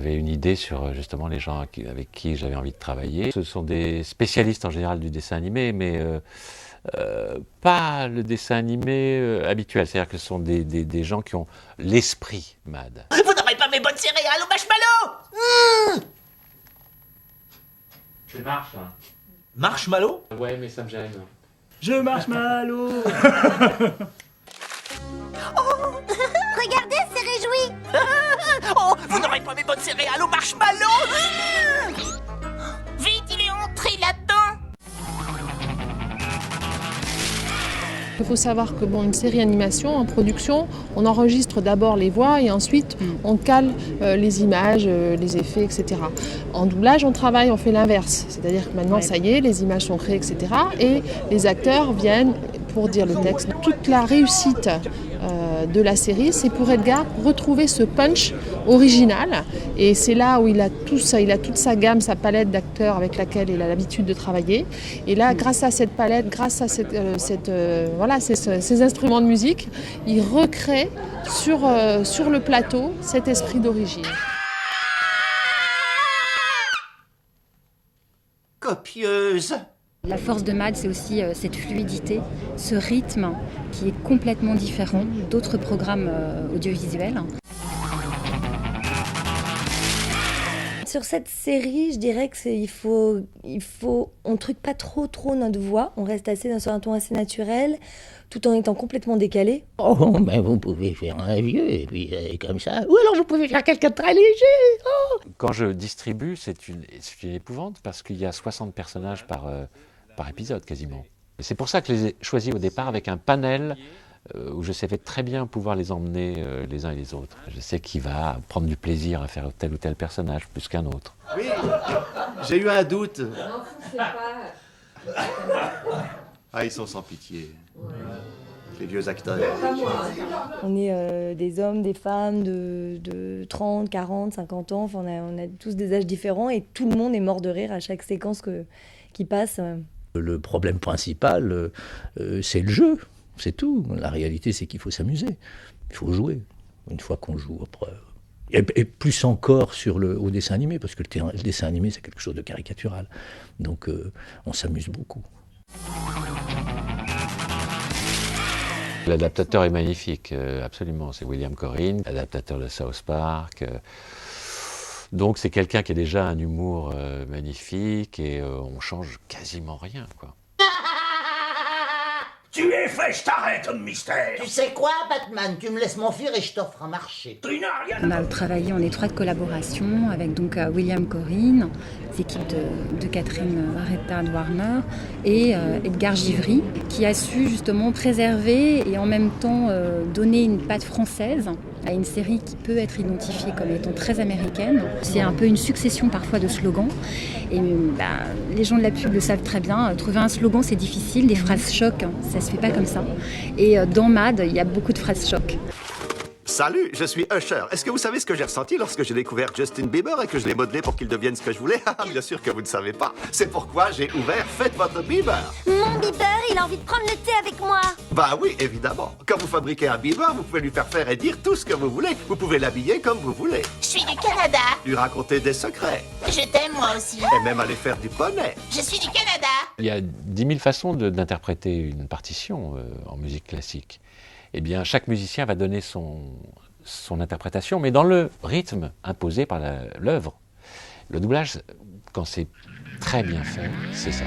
j'avais une idée sur justement les gens avec qui j'avais envie de travailler. Ce sont des spécialistes en général du dessin animé, mais pas le dessin animé habituel. C'est-à-dire que ce sont des gens qui ont l'esprit MAD. Vous n'aurez pas mes bonnes céréales au marshmallow. C'est marche, hein. Marshmallow? Ouais, mais ça me gêne. Je marshmallow. Oh, regardez, c'est réjoui. Oh, vous n'aurez pas mes bonnes céréales au marshmallow. Vite, il est entré là-dedans. Il faut savoir que une série animation en production, on enregistre d'abord les voix et ensuite on cale les images, les effets, etc. En doublage, on fait l'inverse. C'est-à-dire que maintenant, ça y est, les images sont créées, etc. Et les acteurs viennent pour dire le texte. Toute la réussite de la série, c'est pour Edgar retrouver ce punch original. Et c'est là où il a tout ça, il a toute sa gamme, sa palette d'acteurs avec laquelle il a l'habitude de travailler. Et là, grâce à cette palette, grâce à ces instruments de musique, il recrée sur le plateau cet esprit d'origine. Copieuse. La force de MAD, c'est aussi cette fluidité, ce rythme qui est complètement différent d'autres programmes audiovisuels. Sur cette série, je dirais que on truque pas trop notre voix, on reste sur un ton assez naturel, tout en étant complètement décalé. Oh, ben vous pouvez faire un vieux, et puis comme ça. Ou alors vous pouvez faire quelqu'un de très léger. Oh. Quand je distribue, c'est une épouvante parce qu'il y a 60 personnages par épisode quasiment. Et c'est pour ça que je les ai choisis au départ avec un panel où je savais très bien pouvoir les emmener les uns et les autres. Je sais qui va prendre du plaisir à faire tel ou tel personnage plus qu'un autre. Oui, j'ai eu un doute. Non, c'est pas... Ah, ils sont sans pitié. Les vieux acteurs. On est des hommes, des femmes de 30, 40, 50 ans, enfin, on a tous des âges différents et tout le monde est mort de rire à chaque séquence qui passe. Le problème principal, c'est le jeu, c'est tout. La réalité, c'est qu'il faut s'amuser, il faut jouer. Une fois qu'on joue, après... Et plus encore au dessin animé, parce que le dessin animé, c'est quelque chose de caricatural. Donc, on s'amuse beaucoup. L'adaptateur est magnifique, absolument. C'est William Corrin, adaptateur de South Park. Donc c'est quelqu'un qui a déjà un humour magnifique et on change quasiment rien, quoi. Tu es fait, je t'arrête, homme mystère. Tu sais quoi, Batman? Tu me laisses m'enfuir et je t'offre un marché. On a travaillé en étroite collaboration avec donc William Corrin, les équipes de Catherine Arreta de Warner et Edgar Givry, qui a su justement préserver et en même temps donner une patte française à une série qui peut être identifiée comme étant très américaine. C'est un peu une succession parfois de slogans. Et les gens de la pub le savent très bien. Trouver un slogan, c'est difficile. Des phrases choc, ça se fait pas comme ça. Et dans MAD, il y a beaucoup de phrases choc. Salut, je suis Usher. Est-ce que vous savez ce que j'ai ressenti lorsque j'ai découvert Justin Bieber et que je l'ai modelé pour qu'il devienne ce que je voulais? Bien sûr que vous ne savez pas. C'est pourquoi j'ai ouvert Faites votre Bieber. Mon Bieber, il a envie de prendre le thé avec moi. Bah oui, évidemment. Quand vous fabriquez un Bieber, vous pouvez lui faire et dire tout ce que vous voulez. Vous pouvez l'habiller comme vous voulez. Je suis du Canada. Lui raconter des secrets. Je t'aime moi aussi. Et même aller faire du poney. Je suis du Canada. Il y a 10 000 façons d'interpréter une partition en musique classique. Eh bien, chaque musicien va donner son interprétation, mais dans le rythme imposé par l'œuvre. Le doublage, quand c'est très bien fait, c'est ça.